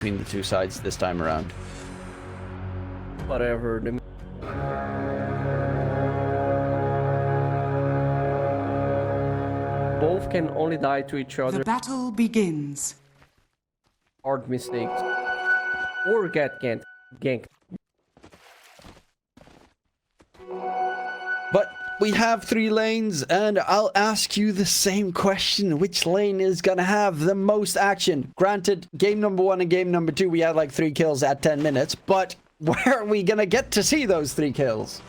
between the two sides this time around. Whatever. Both can only die to each other. The battle begins. Hard mistakes. Or get ganked. But we have 3 lanes, and I'll ask you the same question. Which lane is gonna have the most action? Granted, game number 1 and game number 2, we had like 3 kills at 10 minutes, but where are we gonna get to see those 3 kills?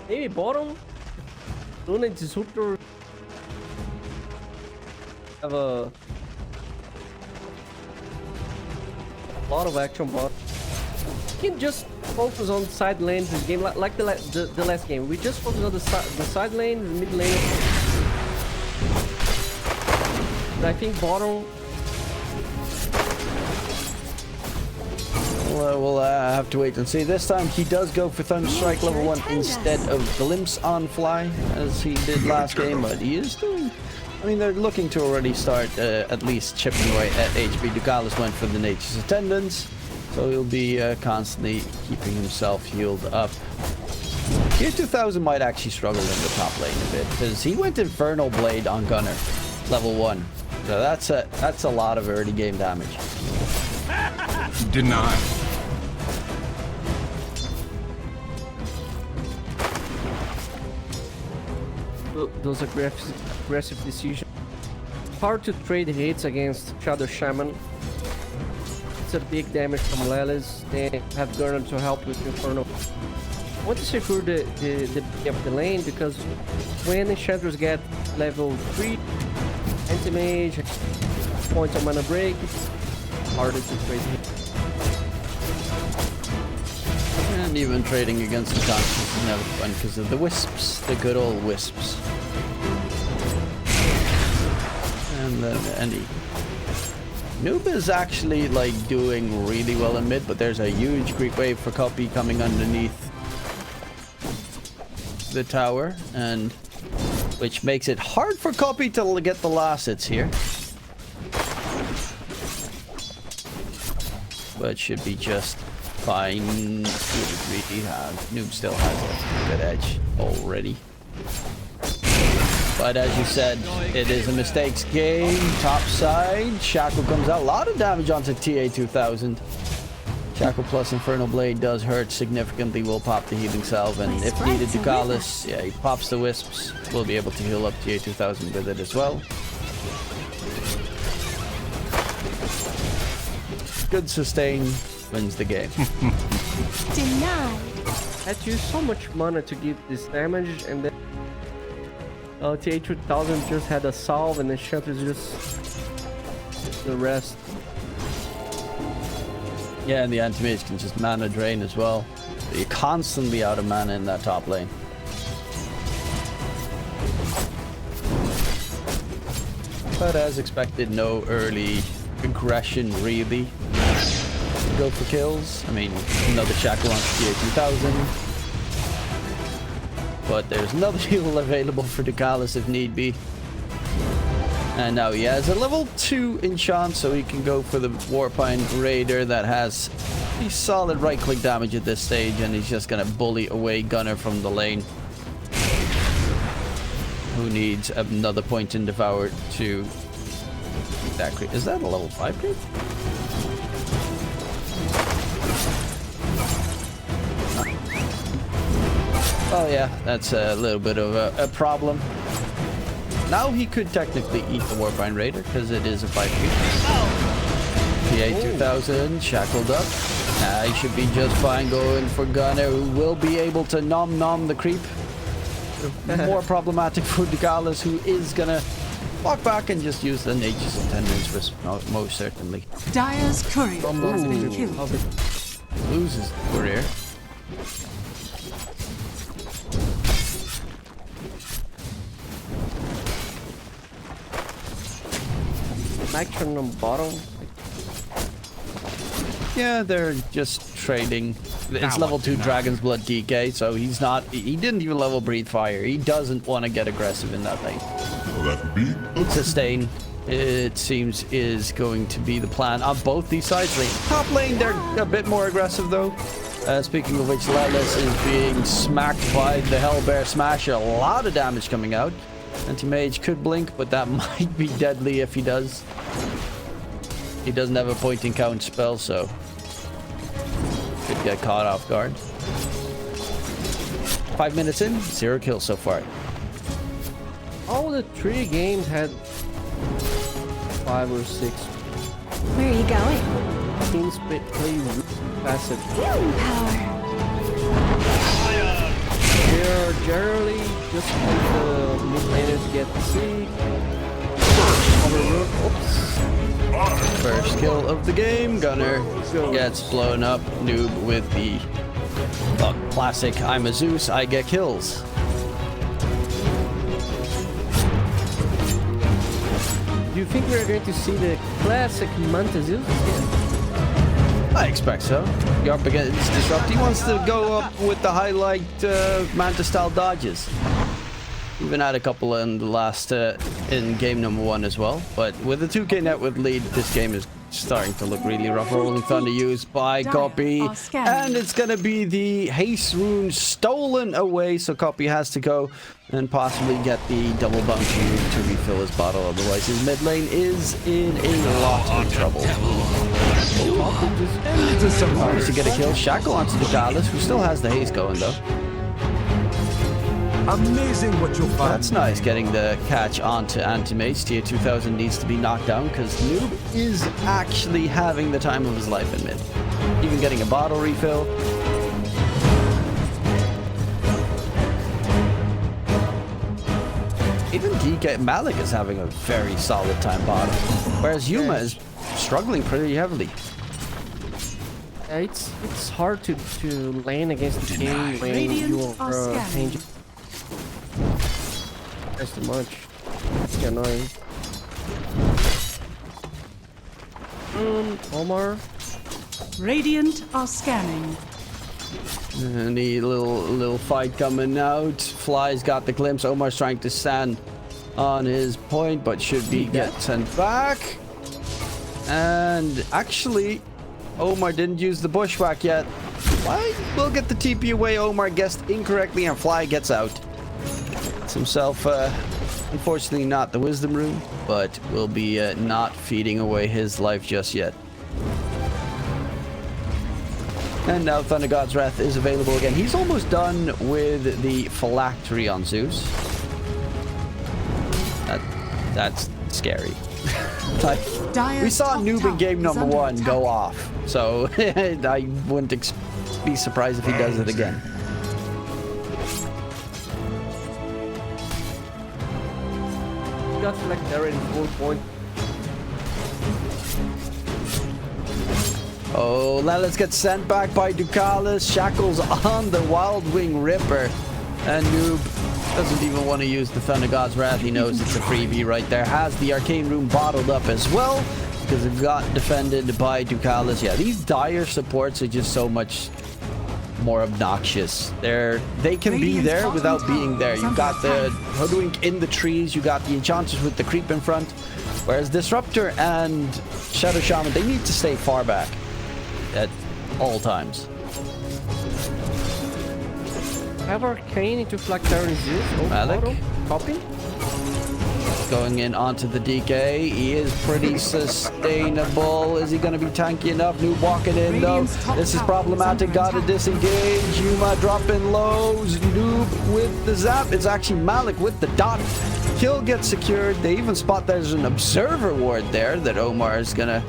Maybe bottom? Luna and Disruptor have a lot of action, but you can just focus on side lanes this game, like the last game. We just focus on the side lane, the mid lane. And I think bottom. We'll have to wait and see. This time he does go for Thunderstrike level 1 instead of Glimpse on Fly, as he did last game, but he is doing... I mean, they're looking to already start at least chipping away at HP. Dugalis went for the Nature's Attendants, so he'll be constantly keeping himself healed up. TA2000 might actually struggle in the top lane a bit, because he went Infernal Blade on Gunner, level 1. So that's a lot of early game damage. Denied. Those aggressive decisions. Hard to trade hits against Shadow Shaman. It's a big damage from Lelis. They have Gunner to help with Inferno. I want to secure the of the lane, because when Enchantress get level 3, Anti-Mage, points of mana break, it's harder to trade hits. And even trading against the Conscience is never fun because of the Wisps, the good old Wisps. And then Andy. Noob is actually like doing really well in mid, but there's a huge creep wave for Copy coming underneath the tower, and which makes it hard for Copy to get the last hits here. But should be just fine. Noob still has a good edge already. But as you said, it is a mistakes game. Top side, Shackle comes out. A lot of damage onto TA2000. Shackle plus Infernal Blade does hurt significantly. Will pop the Healing Salve, and if needed, Dugalis, yeah, he pops the Wisps. We'll be able to heal up TA2000 with it as well. Good sustain wins the game. Denied. Had used so much mana to give this damage, and then TA2000 just had a salve, and the Enchantress just the rest. Yeah, and the Anti-Mage can just mana drain as well. So you're constantly out of mana in that top lane. But as expected, no early aggression really. Go for kills. I mean, another Shackle on TA2000. But there's another heal available for Dugalis if need be. And now he has a level 2 enchant, so he can go for the Warpine Raider that has pretty solid right-click damage at this stage, and he's just gonna bully away Gunner from the lane. Who needs another point in Devour to beat that creep? Is that a level 5 creep? Oh yeah, that's a little bit of a problem. Now he could technically eat the Warpine Raider, because it is a 5 creep. TA2000 shackled up. He should be just fine going for Gunner, who will be able to nom the creep. More problematic for Dugalis, who is gonna walk back and just use the Nature's Attendants most certainly. Dire's courier has been killed. Loses Courier. Action on bottom. Yeah, they're just trading. It's level 2 Dragon's Blood DK, so he's not... He didn't even level Breathe Fire. He doesn't want to get aggressive in that lane. Let me. Sustain. it seems is going to be the plan on both these sides. Top lane, they're a bit more aggressive though. Speaking of which, Lelis is being smacked by the Hellbear Smasher. A lot of damage coming out. Anti-Mage could blink, but that might be deadly if he does. He doesn't have a point and count spell, so could get caught off guard. 5 minutes in, 0 kills so far. All the 3 games had 5 or 6. Where are you going? Teams play passive. Power. They're generally just like the mid laners get sick. Oops. First kill of the game. Gunner gets blown up. Noob with the classic I'm a Zeus, I get kills. Do you think we're going to see the classic Manta Zeus again? I expect so. You're up against Disruptor. He wants to go up with the highlight Manta style dodges. Even had a couple in the last in game number 1 as well. But with the 2k net with lead, this game is starting to look really rough. Rolling Thunder used by Copy, and it's gonna be the haste rune stolen away, so Copy has to go and possibly get the double bounty to refill his bottle. Otherwise his mid lane is in a lot of trouble. Managed to get a kill. Shackle onto the Gallus, who still has the haste going though. Amazing what you'll find. That's nice, getting the catch onto Anti-Mage. TA2000 needs to be knocked down because Noob is actually having the time of his life in mid. Even getting a bottle refill. Even DK Malik is having a very solid time bottom. Whereas Yuma is struggling pretty heavily. Yeah, it's hard to lane against the game when you are changing. That's too much. It's annoying. Omar. Radiant are scanning. And the little fight coming out. Fly's got the glimpse. Omar's trying to stand on his point, but should be get sent back. And actually, Omar didn't use the bushwhack yet. Fly will get the TP away. Omar guessed incorrectly, and Fly gets out. It's himself, unfortunately not the wisdom rune, but will be not feeding away his life just yet. And now Thunder God's Wrath is available again. He's almost done with the phylactery on Zeus. That's scary. Like, we saw Noob in game number 1 go off, so I wouldn't be surprised if he does it again. Got like they're in full point. Oh, Lelis gets sent back by Ducalis. Shackles on the Wild Wing Ripper. And Noob doesn't even want to use the Thunder God's Wrath. He knows it's a freebie right there. Has the Arcane Rune bottled up as well, because it got defended by Ducalis. Yeah, these dire supports are just so much more obnoxious. They can be there without being there. You got the Hoodwink in the trees. You got the Enchanters with the creep in front. Whereas Disruptor and Shadow Shaman, they need to stay far back at all times. Have Arcane into Phylactery Zeus. Malik. Copy. Going in onto the DK. He is pretty sustainable. Is he going to be tanky enough? Noob walking in though. This is problematic. Got to disengage. Yuma dropping lows. Noob with the zap. It's actually Malik with the dot. Kill gets secured. They even spot there's an observer ward there that Omar is going to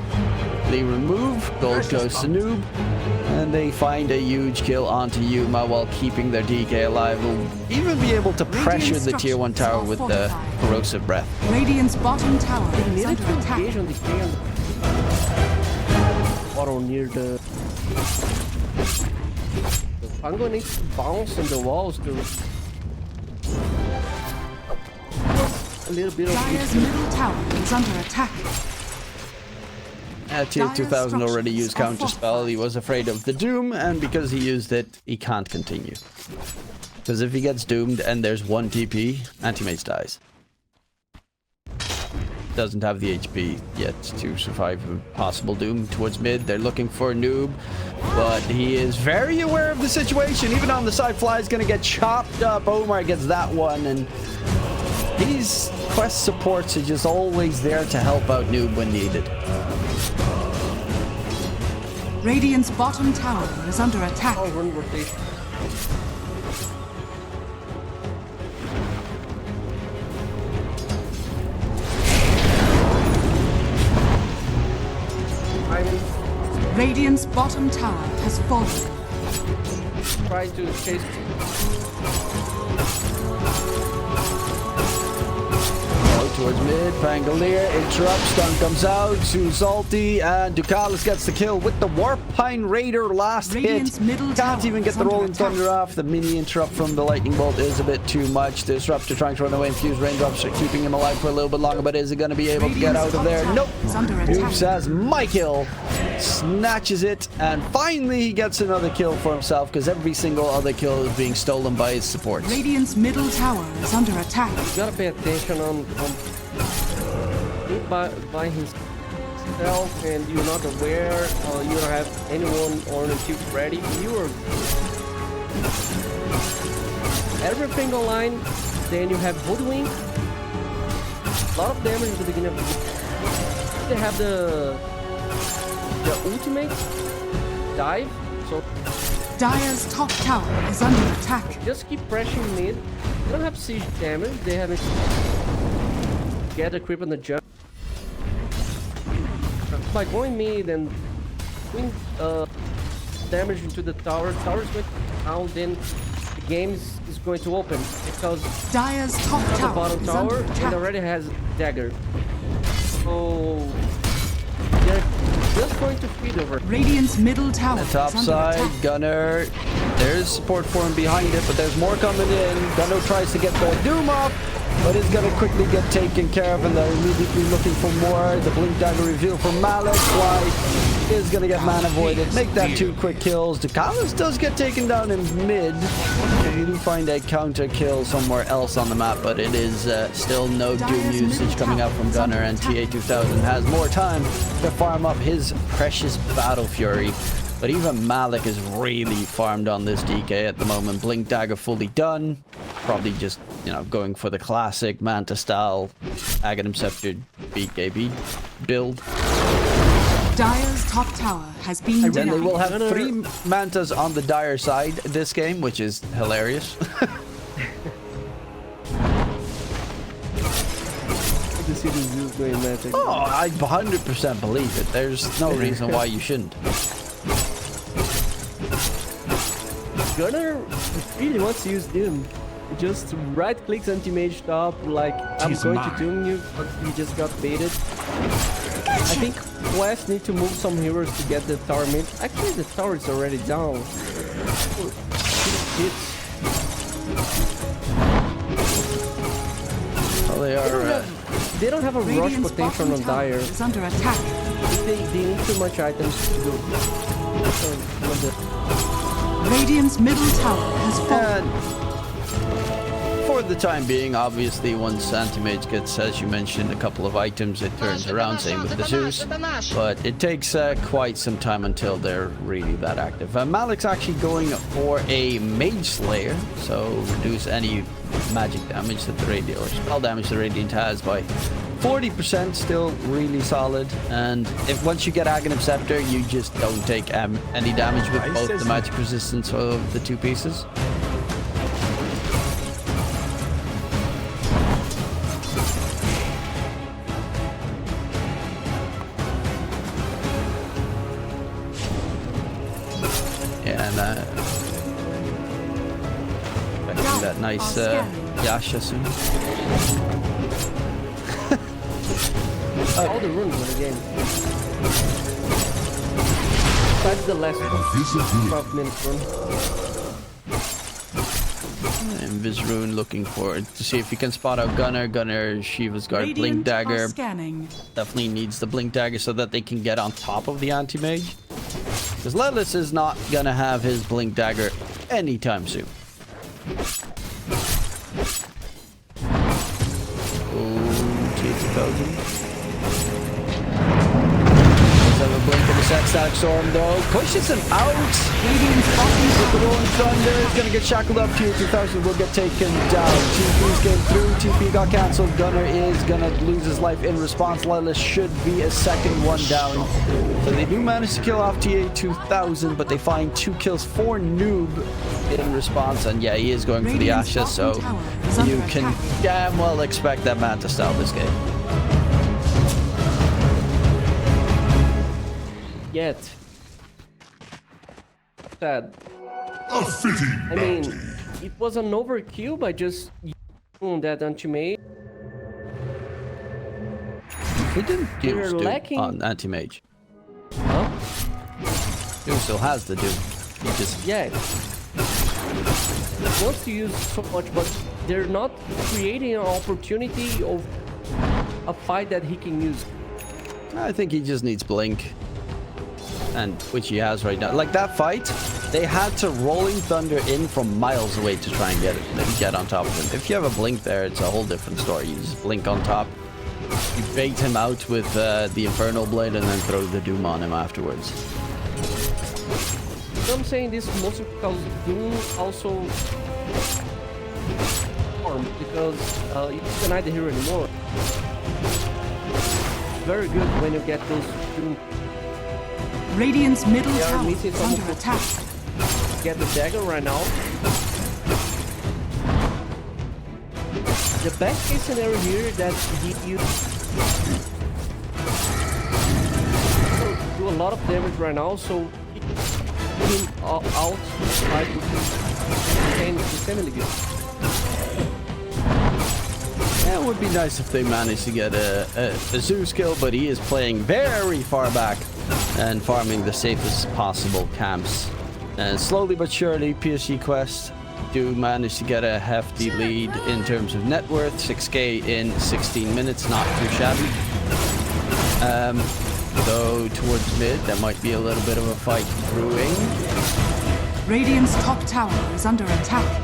remove. Gold goes to Noob. And they find a huge kill onto Yuma while keeping their DK alive. Will even be able to pressure the tier 1 tower with the corrosive breath. Radiant's bottom tower is under attack. Engage on the bottle near the Pango needs to bounce on the walls to a little bit of Dire's middle tower is under attack. TA2000 already used Counterspell. He was afraid of the Doom, and because he used it, he can't continue. Because if he gets doomed and there's 1 TP, Anti-Mage dies. doesn't have the HP yet to survive a possible doom towards mid. They're looking for Noob, but he is very aware of the situation. Even on the side, Fly is going to get chopped up. Omar gets that one, and these quest supports are just always there to help out Noob when needed. Radiant's bottom tower is under attack. Oh, run rotation. Radiant's bottom tower has fallen. Try to chase. Towards mid, Pangolier interrupts, stun comes out, Salty, and Ducalis gets the kill with the Warpine Raider last Radiant's hit. middle Can't tower even get is the under Rolling attack. Thunder off. The mini interrupt from the Lightning Bolt is a bit too much. Disruptor trying to run away, infused raindrops are keeping him alive for a little bit longer, but is he going to be able to get out of there? Nope. Noob says, my kill. Snatches it, and finally he gets another kill for himself, because every single other kill is being stolen by his supports. Radiant's middle tower is under attack. You gotta pay attention on by himself, and you're not aware, or you don't have anyone on the tube ready. You are everything online. Then you have Hoodwink. A lot of damage at the beginning of the game. They have the ultimate dive, so Dire's top tower is under attack. just keep pressuring mid. They don't have siege damage. They haven't get a creep on the jump. By going mid and doing damage into the tower, tower is going to down, then the game is going to open, because Dire's top the tower bottom is tower under and attack. already has dagger. So they're just going to feed over. Radiant's middle tower The top is under side, attack. Gunner. There's support for him behind it, but there's more coming in. Gunner tries to get the Doom off, but is going to quickly get taken care of, and they're immediately looking for more. The Blink Dagger reveal from Malik. Fly is going to get mana voided. Make that 2 quick kills. Ducalis does get taken down in mid. You do find a counter kill somewhere else on the map, but it is still no Doom usage coming out from Gunner, and TA2000 has more time to farm up his precious Battle Fury. But even Malik is really farmed on this DK at the moment. Blink Dagger fully done. Probably just, you know, going for the classic Manta style Aghanim Scepter BKB build. Dire's top tower has been Then they will denied. have 3 Mantas on the Dire side this game, which is hilarious. The series is going magic. Oh, I 100% believe it. There's no reason why you shouldn't. Gunner really wants to use Doom. He just right clicks Anti-Mage top, like, I'm going to Doom you, but he just got baited. I think West need to move some heroes to get the tower mid. Actually, the tower is already down. Well, they are. They don't have a rush Radiant's potential bottom on tower Dire. is under attack. They need too much items to do. Radiant's middle tower has fallen. And for the time being, obviously, once Anti-Mage gets, as you mentioned, a couple of items, it turns around, same with the Zeus. But it takes quite some time until they're really that active. Malik's actually going for a Mage Slayer, so reduce any magic damage that the Radiant, or spell damage the Radiant has by 40%, still really solid. And if once you get Aghanim Scepter, you just don't take any damage with both the magic resistance of the 2 pieces. And expecting that nice Yasha soon. All the runes in the game. Besides the last 12-minute run. And Vizrune looking for to see if he can spot out Gunner. Gunner, Shiva's got Blink Radiant are Dagger. scanning. Definitely needs the Blink Dagger so that they can get on top of the Anti-Mage. Because Lelis is not gonna have his Blink Dagger anytime soon. Ooh, TA2000. Have a blink of the set static storm though. Pushes him out. Radiant's bottom With the tower rolling thunder is gonna get shackled up. TA2000 will get taken down. TP's getting through. TP got cancelled. Gunner is gonna lose his life in response. Lelis should be a second one down. So they do manage to kill off TA2000, but they find 2 kills for Noob in response. And yeah, he is going for the Radiant's Ashes, so bottom tower is under you can attack. damn well expect that man to style this game. Yet. Sad. A fitting I mean, it was an overkill by just using that Anti-Mage. He didn't They're use Doom lacking- on Anti-Mage. Huh? Doom still has the Doom. He just Yeah. He wants to use so much, but they're not creating an opportunity of a fight that he can use. I think he just needs Blink. And which he has right now. Like that fight, they had to Rolling Thunder in from miles away to try and get on top of him. If you have a Blink there, it's a whole different story. You just Blink on top. You bait him out with the Infernal Blade and then throw the Doom on him afterwards. So I'm saying this mostly because Doom also because you can't deny the hero anymore. Very good when you get those Doom. Radiant's middle They are tower missing is some under of the- attack. Get the dagger right now. The best case scenario here that he do a lot of damage right now, so he him out like insanely good. Yeah, it would be nice if they managed to get a Zeus kill, but he is playing very far back and farming the safest possible camps. And slowly but surely, PSG Quest do manage to get a hefty lead in terms of net worth. 6k in 16 minutes, not too shabby. Though towards mid, there might be a little bit of a fight brewing. Radiant's top tower is under attack.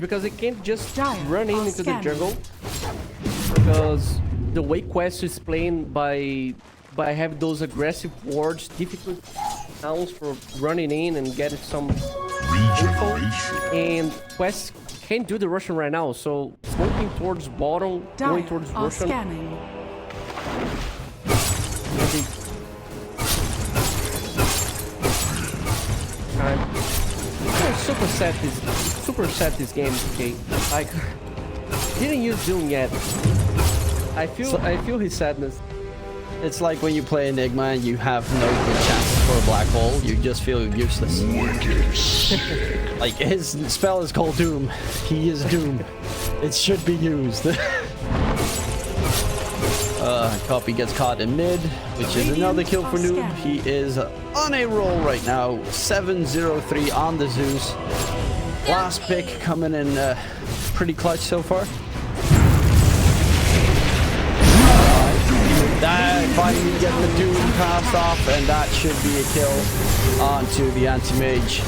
Because they can't just Dire run are into the scanning. jungle, because the way Quest is playing by having those aggressive wards, difficult nouns for running in and getting some info, and Quest can't do the Russian right now, so smoking towards bottom, going Dire towards are Russian. scanning. Super set this game, okay? Like, didn't use Doom yet. I feel his sadness. It's like when you play Enigma and you have no good chances for a black hole, you just feel useless. Like, his spell is called Doom. He is Doom. It should be used. Copy gets caught in mid, which is another kill for Noob. He is on a roll right now. 7-0-3 on the Zeus. Last pick coming in pretty clutch so far. That finally get the Doom passed off, and that should be a kill onto the Anti-Mage.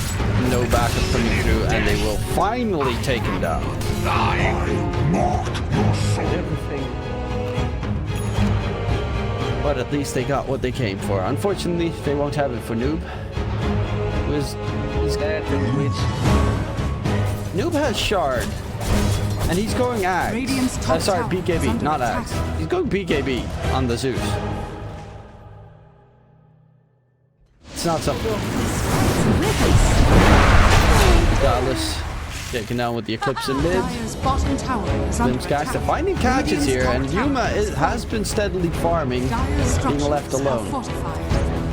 No backup coming through, and they will finally take him down. Everything. But at least they got what they came for. Unfortunately, they won't have it for Noob. He's got Noob has Shard, and he's going Axe. Radiant's top Sorry, tower is BKB, under not attack. Axe. He's going BKB on the Zeus. It's not something. Regardless, taken down with the Eclipse in mid. Dire's bottom tower is under Limbs Caster attack. finding catches Radiant's here, top and tower Yuma is has been steadily farming, Dire's being left structures are alone. fortified.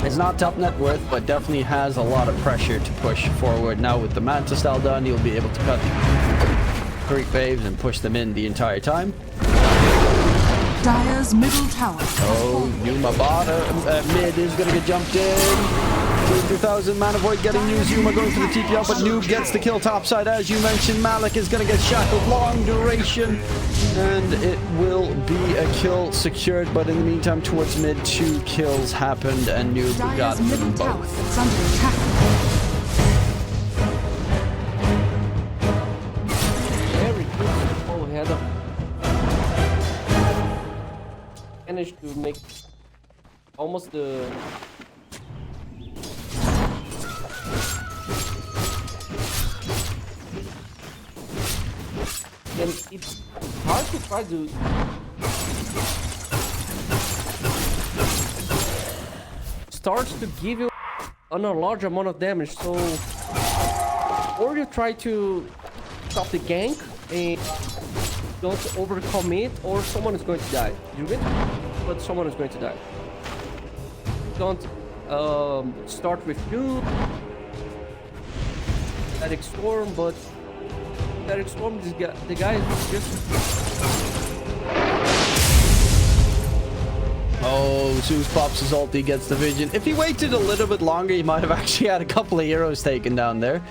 It's not top net worth, but definitely has a lot of pressure to push forward. Now with the Manta style done, he'll be able to cut creep waves and push them in the entire time. Dire's middle tower. Oh, Yuma bottom, mid is gonna get jumped in. TA2000, Mana Void getting used. Yuma going for the TP out, but Noob gets the kill topside. As you mentioned, Malik is going to get shackled. Long duration. And it will be a kill secured, but in the meantime, towards mid, 2 kills happened, and Noob got Dire's them middle tower both. is under attack. Very good. Oh, head up. Managed to make almost the. And it's hard to try to starts to give you on a large amount of damage, so or you try to stop the gank and don't overcommit, or someone is going to die. You win, but someone is going to die. Don't start with two Static Storm, but Static Storm, the guy is just. Oh, Zeus pops his ulti, gets the vision. If he waited a little bit longer, he might have actually had a couple of heroes taken down there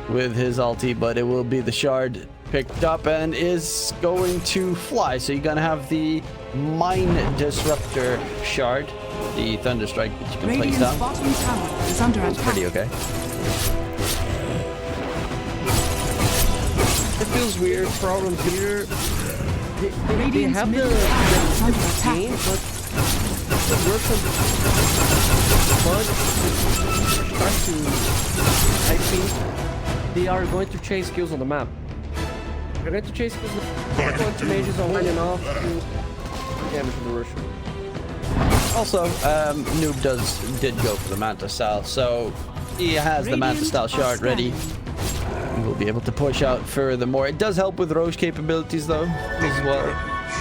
with his ulti, but it will be the shard picked up and is going to fly. So you're going to have the Mine Disruptor shard, the Thunderstrike that you can place Radiant's down. bottom tower is under It's attack. pretty okay. It feels weird. Problem here. They Radiant's have the middle tower is under attack. game, but the Russian but start to, I think they are going to chase kills on the map. They're going to chase kills. Anti-Mage is online enough to damage the Russian. Also, Noob did go for the Manta style, so he has the Manta style shard ready. We'll be able to push out furthermore. It does help with Roche capabilities though, as well.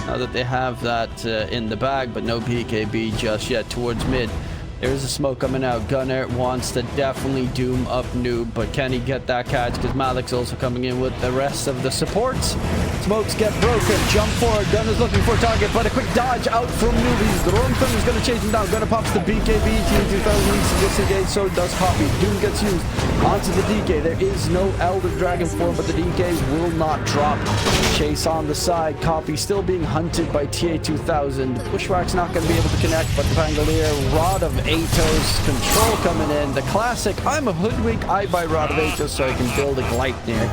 Now that they have that in the bag, but no PKB just yet towards mid. There is a smoke coming out. Gunner wants to definitely doom up Noob, but can he get that catch? Because Malik's also coming in with the rest of the supports. Smokes get broken. Jump forward. Gunner's looking for a target, but a quick dodge out from Noob. He's the wrong thing. He's going to chase him down. Gunner pops the BKB. TA2000 needs to disengage, so does Poppy. Doom gets used onto the DK. There is no Elder Dragon form, but the DK will not drop. Chase on the side. Copy still being hunted by TA2000. The Bushwhack's not going to be able to connect, but the Pangolier, Rod of Atos, control coming in. The classic, I'm a hoodwink, I buy Rod of Atos so I can build a Gleipnir,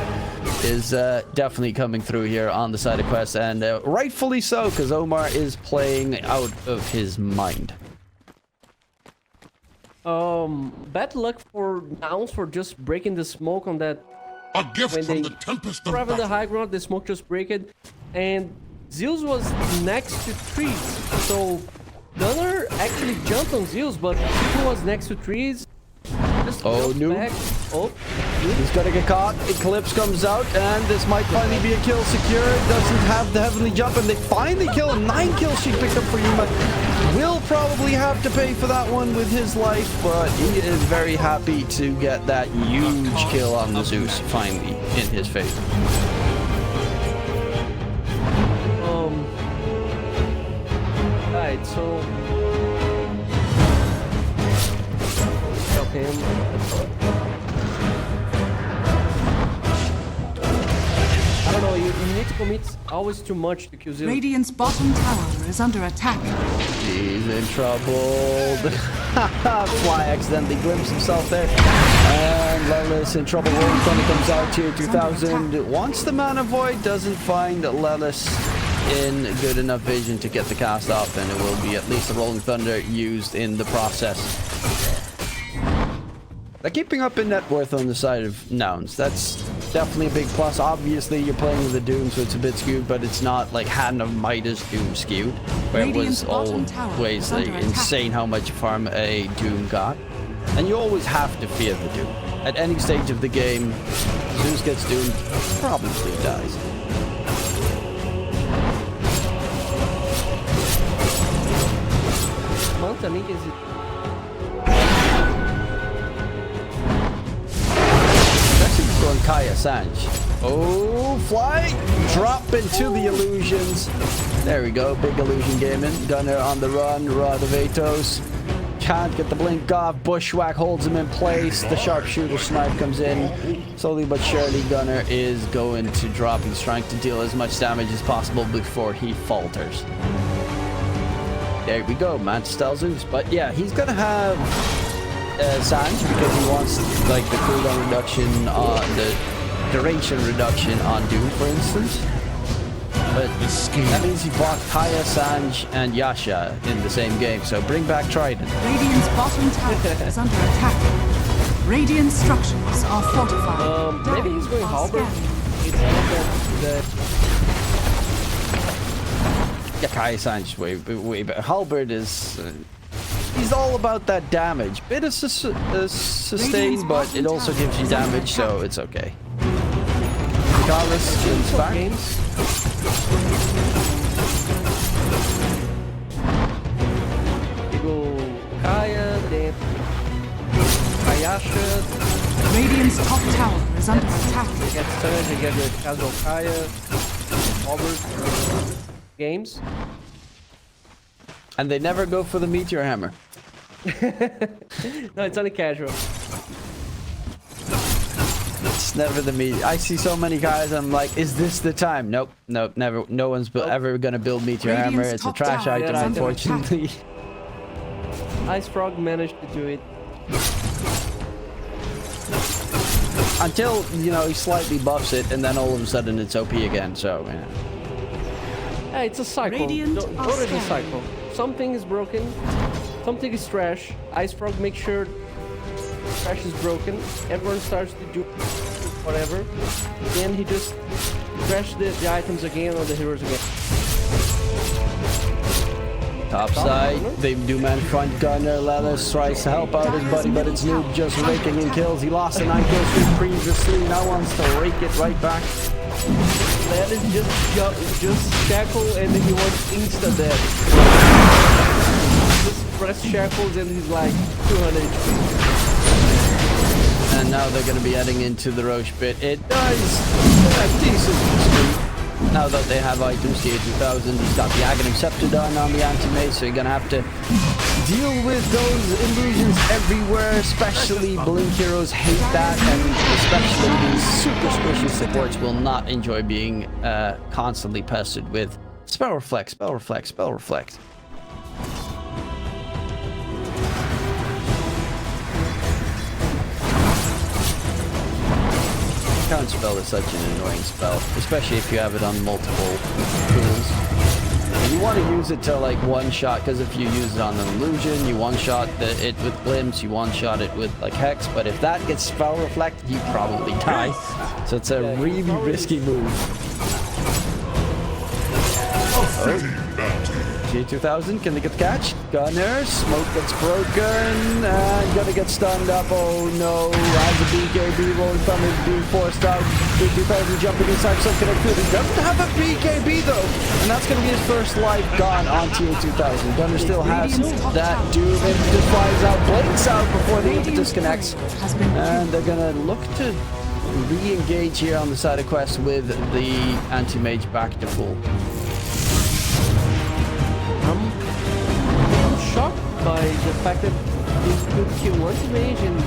is definitely coming through here on the side of Quest, and rightfully so, because Omar is playing out of his mind. Bad luck for Nouns for just breaking the smoke on that. A gift When from they the tempest of arrive on the battle. high ground, the smoke just break it, and Zeus was next to trees, so Gunner actually jumped on Zeus, but he was next to trees. Just Oh, jumped no. back. Oh, He's gonna get caught. Eclipse comes out, and this might finally be a kill secure. Doesn't have the heavenly jump, and they finally kill him. 9 kills she picked up for Yuma. Will probably have to pay for that one with his life, but he is very happy to get that huge kill on the Zeus finally in his favor. right, so help him. I don't know, you need to commit always too much to kill Zeus. Radiant's bottom tower is under attack. He's in trouble. Fly accidentally glimpsed himself there. And Lelis in trouble. Rolling Thunder comes out here. 2000 wants the Mana Void, doesn't find Lelis in good enough vision to get the cast off, and it will be at least a Rolling Thunder used in the process. They're keeping up in net worth on the side of Nouns. That's definitely a big plus. Obviously, you're playing with the Doom, so it's a bit skewed, but it's not like Hand of Midas Doom skewed, where it was Radiant's bottom tower always is under insane how much farm a Doom got. And you always have to fear the Doom. At any stage of the game, Zeus gets doomed, probably dies. Manta Link is Going Kaya Sanj. Oh, fly! Drop into the illusions. There we go. Big illusion gaming. Gunner on the run. Rod of Atos. can't get the blink off. Bushwhack holds him in place. The sharpshooter snipe comes in. Slowly but surely, Gunner is going to drop his strength to deal as much damage as possible before he falters. There we go, Mantis tells Zeus. But yeah, he's gonna have Sanj because he wants like the cooldown reduction on the duration reduction on Doom, for instance. But that means he bought Kaya, Sanj, and Yasha in the same game. So bring back Trident. Radiant's bottom tower is under attack. Radiant structures are fortified. Maybe he's going Halberd. It's Yeah, Kaya, Sanj, way better. Halberd is... he's all about that damage. Bit of sustain, but it also gives you damage, so it's okay. Regardless, skins back. You go Kaya, then Ayasha. Radiant's top tower is under attack. You get stunned, you get the casual Kaya, Halberd games. And they never go for the meteor hammer. No, it's only casual. It's never the meteor. I see so many guys, I'm like, is this the time? Nope, nope, never. No one's ever gonna build meteor hammer. It's a trash item, unfortunately. Ice Frog managed to do it. Until, you know, he slightly buffs it, and then all of a sudden it's OP again, so, yeah. Yeah, it's a cycle. Dota is a cycle. Something is broken, something is trash. Ice Frog makes sure trash is broken. Everyone starts to do whatever. Then he just trash the items again or the heroes again. Top side, they do manage to find Gunner. Lelis tries to help out his buddy, but it's Noob just raking in kills. He lost a 9 kill streak previously, now wants to rake it right back. Lelis just shackle and then he wants insta death. Just press shackles and he's like 200 HP. And now they're going to be heading into the Roche pit. It does a decent streak. Now that they have items, TA2000, he's got the Aghanim Scepter done on the Anti-Mage, so you're going to have to deal with those illusions everywhere, especially Blink heroes hate that, and especially these super squishy supports will not enjoy being constantly pestered with Spell Reflect, Spell Reflect, Spell Reflect. Counterspell is such an annoying spell, especially if you have it on multiple tools. And you want to use it to like one-shot, because if you use it on an illusion, you one-shot it with glimpse, you one-shot it with like hex, but if that gets spell reflected, you probably die. So it's a really risky move. J2000, can they get the catch? Gunner, smoke gets broken, and gonna get stunned up. Oh no, has a BKB rolling from him, being forced out. J2000 jumping inside some connect field. He doesn't have a BKB though, and that's gonna be his first life gone on TA2000. Gunner still has that Doom, and just flies out, blinks out before the impetus connects. And they're gonna look to re-engage here on the side of quest with the Anti-Mage back to full. I'm shocked by the fact that he could kill Anti-Mage and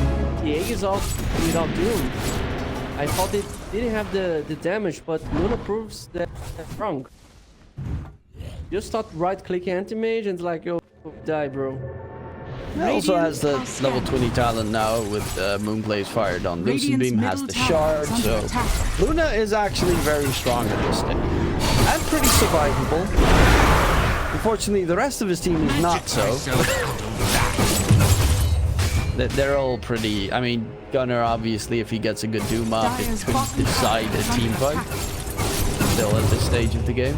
the egg is off without Doom. I thought they didn't have the damage, but Luna proves that wrong. Just start right-clicking Anti-Mage and it's like, yo, die, bro. He also has the level 20 talent now with Moonblaze fired on. Wilson Beam has the shard, so Luna is actually very strong at this thing. And pretty survivable. Unfortunately, the rest of his team is not so. They're all pretty... I mean, Gunner, obviously, if he gets a good Doom off, it could decide a team fight. Still at this stage of the game.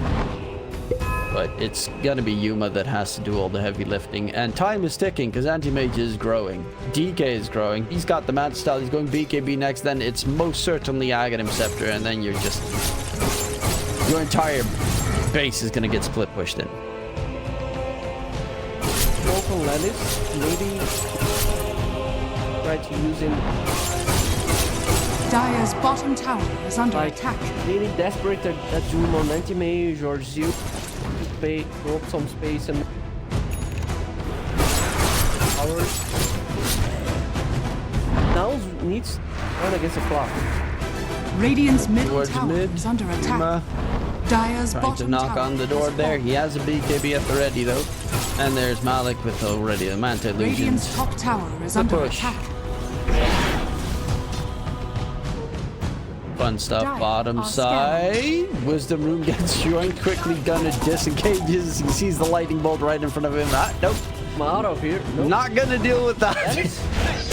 But it's gonna be Yuma that has to do all the heavy lifting. And time is ticking, because Anti-Mage is growing. DK is growing. He's got the Mantis style. He's going BKB next. Then it's most certainly Aghanim Scepter. And then you're just... your entire base is gonna get split pushed in. Local Lelis, maybe try to use him. Dire's bottom tower is under attack. Really desperate that Doom on Anti-Mage or Zeus to go up some space and towers. Nouns needs to run against the clock. Radiant's middle Towards tower mid. is under attack. Yuma Dire's trying to bottom knock tower on the door has there. fallen. He has a BKB at the ready though. And there's Malik with already the Manta Radiant's illusions. top tower is The under push. attack. Fun stuff. Dire Bottom are side. Wisdom Room gets joined. Quickly gonna disengages. He sees the lightning bolt right in front of him. Ah, nope. I'm out of here. Nope. Not gonna deal with that.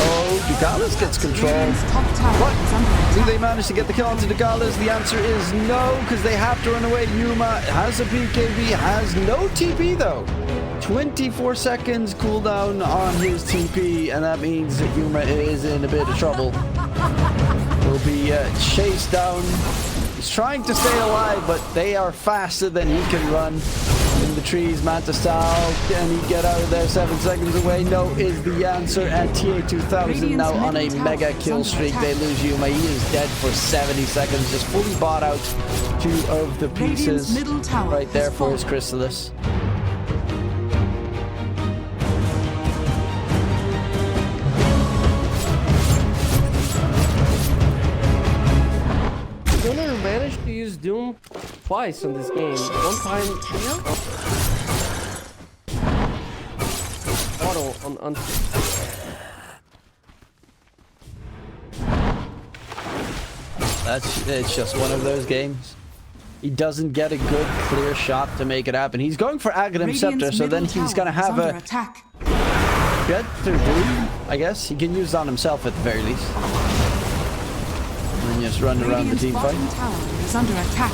Oh, Dugalis gets control. Radiant's top tower What? is under Do attack. they manage to get the kill onto Dugalis? The answer is no, because they have to run away. Yuma has a BKB, has no TP though. 24 seconds cooldown on his TP, and that means that Yuma is in a bit of trouble. Will be chased down. He's trying to stay alive, but they are faster than he can run. In the trees, Manta style. Can he get out of there? 7 seconds away. No is the answer. And TA2000 now on a mega kill streak. They lose Yuma. He is dead for 70 seconds. Just fully bought out 2 of the Radiant's pieces middle tower right there has for his fallen. Chrysalis. Gunner managed to use Doom twice in this game. One time, auto on It's just one of those games. He doesn't get a good clear shot to make it happen. He's going for Aghanim Scepter, so then he's gonna have a attack. get through Doom, I guess. He can use it on himself at the very least. And then just run around the Radiant's team fight. bottom tower is under attack.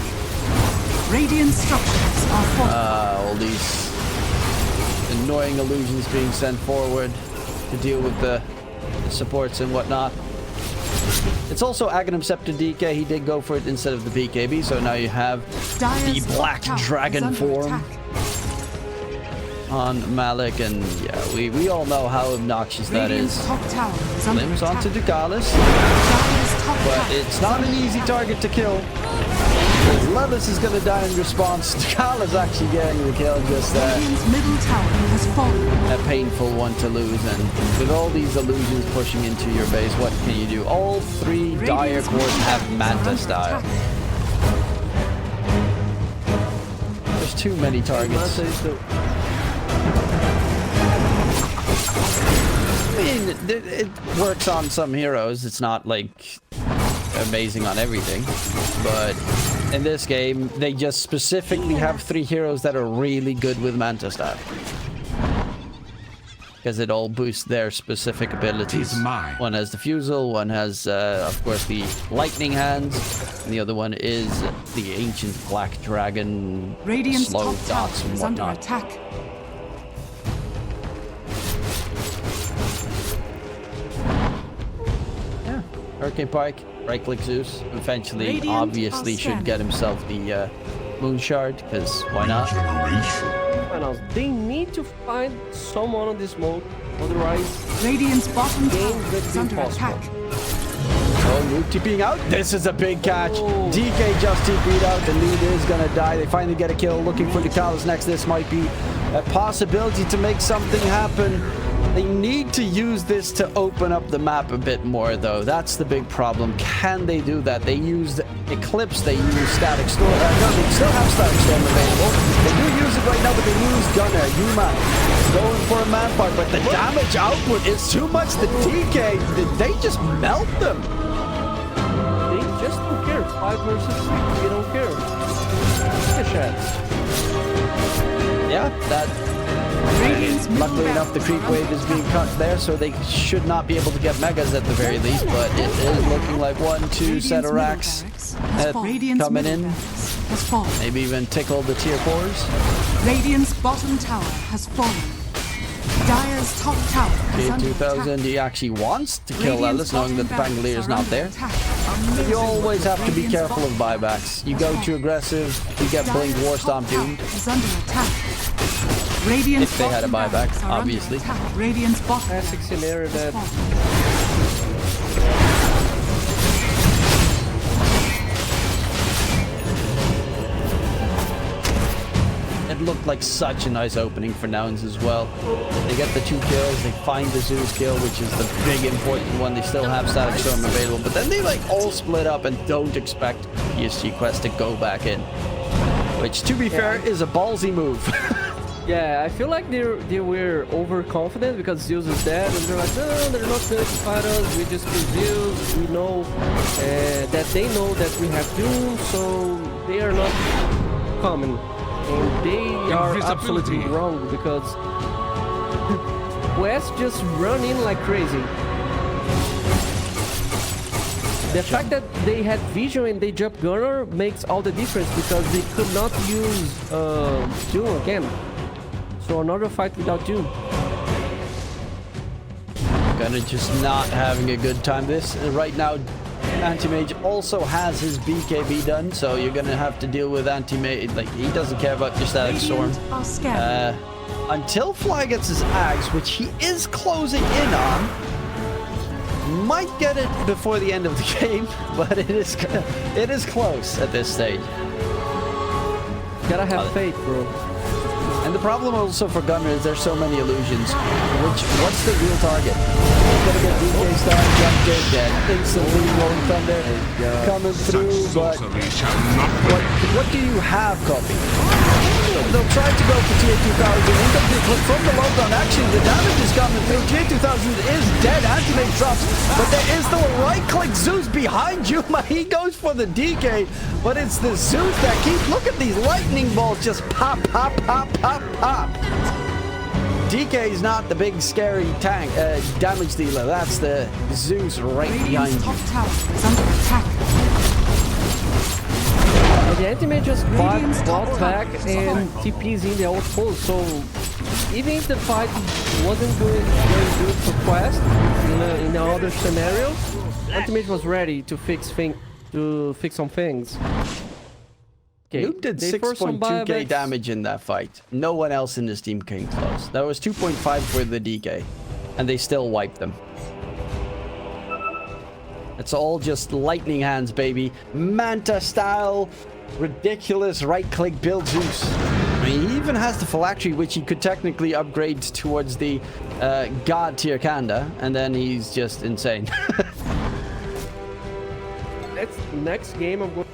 Radiant structures are fortified. All these annoying illusions being sent forward to deal with the supports and whatnot. It's also Aghanim Scepter DK. He did go for it instead of the BKB, so now you have Dire's the Black top tower is Dragon under form attack. on Malik, and yeah, we all know how obnoxious that Radiant's is. top tower is under Limbs attack. onto Dugalis, Dire's top but tower it's is not under an easy attack. target to kill. Because Levis is going to die in response. Dugalis actually getting the kill, just Radiant's middle tower has fallen. a painful one to lose, and with all these illusions pushing into your base, what can you do? All 3 dire Radiant's cores middle have tower is Manta under style. attack. There's too many targets. Manta is the I mean, it works on some heroes. It's not like amazing on everything, but in this game, they just specifically have 3 heroes that are really good with Manta style. Because it all boosts their specific abilities. One has the Fusel, one has, of course, the Lightning Hands, and the other one is the Ancient Black Dragon, Radiant's slow top tower dots and is under whatnot. attack. Yeah, Hurricane Pike, right-click Zeus. Eventually, Radiant obviously, are should get himself the Moon Shard, because why not? finals. They need to find someone on this mode, otherwise Radiant's bottom Game tower could is be under impossible. attack. Oh, Luke TPing out. This is a big catch. Oh. DK just TP'd out. The lead is gonna die. They finally get a kill. Looking for Dugalis next. This might be a possibility to make something happen. They need to use this to open up the map a bit more, though. That's the big problem. Can they do that? They used Eclipse. They used Static Storm. No, they still have Static Storm available. They do use it right now, but they lose Gunner. Yuma going for a manpart, but the damage output is too much. The DK, they just melt them. they just don't care. 5 versus 6, they don't care. Take a chance. Yeah, that. Radiant's middle Luckily enough, the barracks creep are wave under is being attack. cut there, so they should not be able to get megas at the very least. But it is looking like 1-2 set of Radiant's racks middle barracks has fallen. Radiant's coming middle in. barracks has fallen. Maybe even tickle the tier 4s. Radiant's bottom tower has fallen. Dire's top tower is under TA2000, attack. he actually wants to kill Radiant's Ellis, knowing that bottom the barracks Pangolier is are not under there. attack. But you always have to be Radiant's careful of bottom buybacks. You go too aggressive, you get Blink Dire's War top Stomp tower doomed. is under attack. Radiant's If they had a bottom buyback, barracks are under obviously. attack. Radiant's bottom Classic barracks scenario has that fallen. At looked like such a nice opening for Nouns as well. They get the 2 kills, they find the Zeus kill, which is the big important one. They still have Static Storm available, but then they like all split up and don't expect PSG Quest to go back in. Which, to be fair, is a ballsy move. Yeah, I feel like they were overconfident because Zeus is dead, and they're like, no, they're not going to fight us. We just kill Zeus. We know that they know that we have Doom, so they are not coming. And they are absolutely wrong because West just run in like crazy. The fact that they had vision and they jump Gunner makes all the difference because they could not use Doom again. So another fight without Doom. Gunner just not having a good time. This right now, Anti-Mage also has his BKB done, so you're gonna have to deal with Anti-Mage. Like, he doesn't care about your Static Storm. Until Fly gets his Axe, which he is closing in on. Might get it before the end of the game, but it is close at this stage. Gotta have faith, bro. And the problem also for Gunner is there's so many illusions. What's the real target? He's gonna get DK Star, jumped in, dead. Instantly Rolling Thunder coming through, but what do you have, Copy? They'll try to go for TA2000. But from the low ground, actually, the damage is coming through. TA2000 is dead. Anti-Mage drops, but there is still a right-click Zeus behind you. He goes for the DK, but it's the Zeus that keeps... Look at these lightning bolts just pop, pop, pop, pop, pop. DK is not the big scary tank damage dealer. That's the Zeus right behind you. Top tower is under attack. The Anti-Mage just fought back and TP's in the ult full, so even if the fight wasn't very good for Quest in the other scenario, Anti-Mage was ready to fix some things. Okay, Noob did 6.2k damage in that fight. No one else in this team came close. That was 2.5 for the DK, and they still wiped them. It's all just lightning hands, baby. Manta style, ridiculous right-click build Zeus. I mean, he even has the phylactery, which he could technically upgrade towards the god tier Kanda, and then he's just insane. Next game I'm going.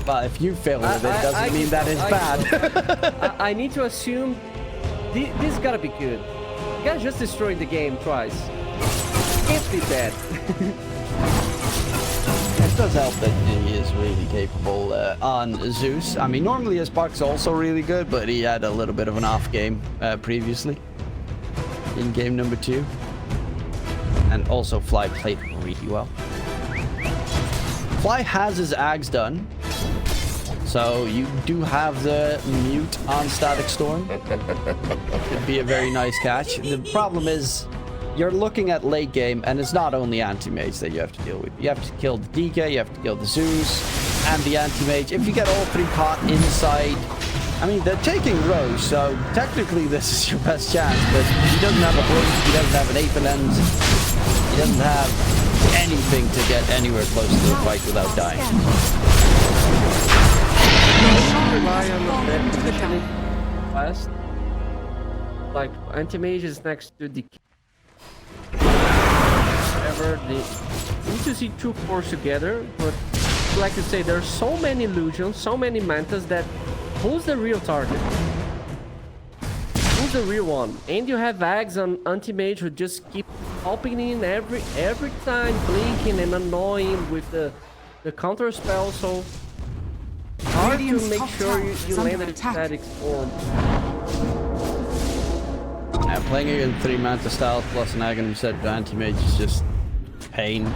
But if you fail with it, doesn't mean that it's bad. I need to assume this gotta be good. You guys just destroyed the game twice. Can't be bad. It does help that he is really capable on Zeus. I mean, normally his Puck's also really good, but he had a little bit of an off game previously in game number 2. And also Fly played really well. Fly has his Ags done. So you do have the mute on Static Storm. It'd be a very nice catch. The problem is you're looking at late game, and it's not only Anti-Mage that you have to deal with. You have to kill the DK, you have to kill the Zeus, and the Anti-Mage. If you get all 3 caught inside, I mean, they're taking Rose, so technically this is your best chance, but he doesn't have a blink, he doesn't have an Aether Lens, he doesn't have anything to get anywhere close to the fight without dying. Rely on the positioning West. Like, Anti-Mage is next to the... However, they need to see 2 cores together, but like you say, there are so many illusions, so many mantas that who's the real target? Who's the real one? And you have Ags on Anti-Mage who just keep popping in every time, blinking and annoying with the counter spell, so hard to make sure you land a static storm. Yeah, playing against 3 Manta style plus an Aghanim set to Anti-Mage is just pain.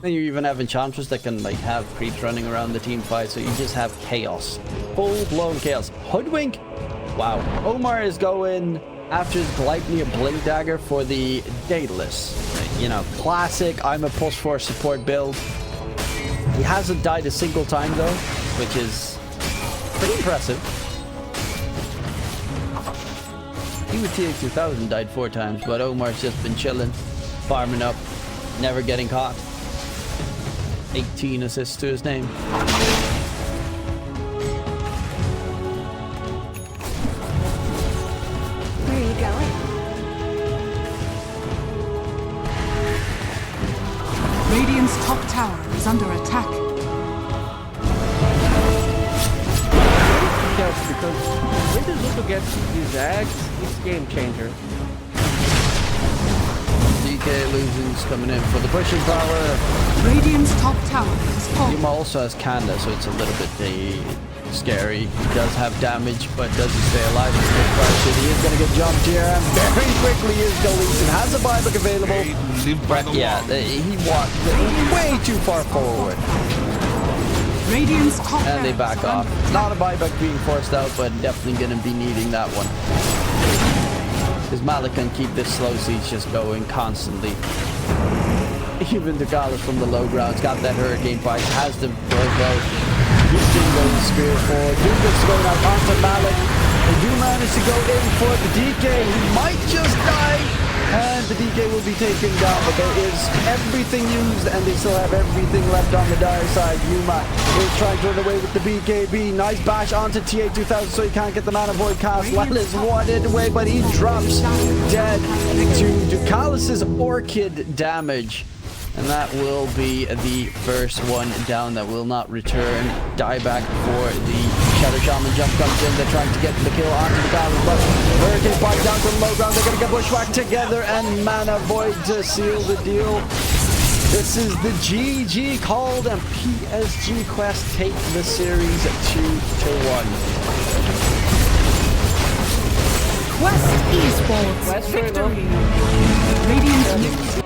Then you even have Enchantress that can like have creeps running around the team fight, so you just have chaos. Full-blown chaos. Hoodwink? Wow. Omar is going after his Gleipnir Blink Dagger for the Daedalus. You know, classic, I'm a push for support build. He hasn't died a single time though, which is pretty impressive. He with TA2000 died 4 times, but Omar's just been chilling, farming up, never getting caught. 18 assists to his name. Where are you going? Radiant's top tower is under attack. Yes, because when Disruptor gets these eggs, it's game changer. DK illusions coming in for the pushing power. Radiant's top tower is falling. Yuma also has Kanda, so it's a little bit scary. He does have damage, but does he stay alive? He's still pressured. He is going to get jumped here, and very quickly is deleted. Has a buyback available. But yeah, he walked way too far forward. Radiant's top And they barracks back are off. under Not a buyback being forced out, but definitely going to be needing that one. Because Malik can keep this slow siege just going constantly. Even Dagalis from the low ground's got that hurricane fight, has the bow. Using those spear forward. Dugas going out onto Malik. They do manage to go in for the DK. He might just die. And the DK will be taken down, but there is everything used, and they still have everything left on the dire side. Yuma is trying to run away with the BKB. Nice bash onto TA2000, so he can't get the Mana Void cast. Lyle is wanted away, but he drops dead to Ducalis' Orchid damage. And that will be the first one down that will not return. Dieback for the Shadow Shaman. Jump comes in. They're trying to get the kill onto the Gallus, but Hurricane Bite down to the low ground. They're going to get bushwhacked together and Mana Void to seal the deal. This is the GG called, and PSG Quest take the series 2-1. Quest Esports Quest for victory. Radiant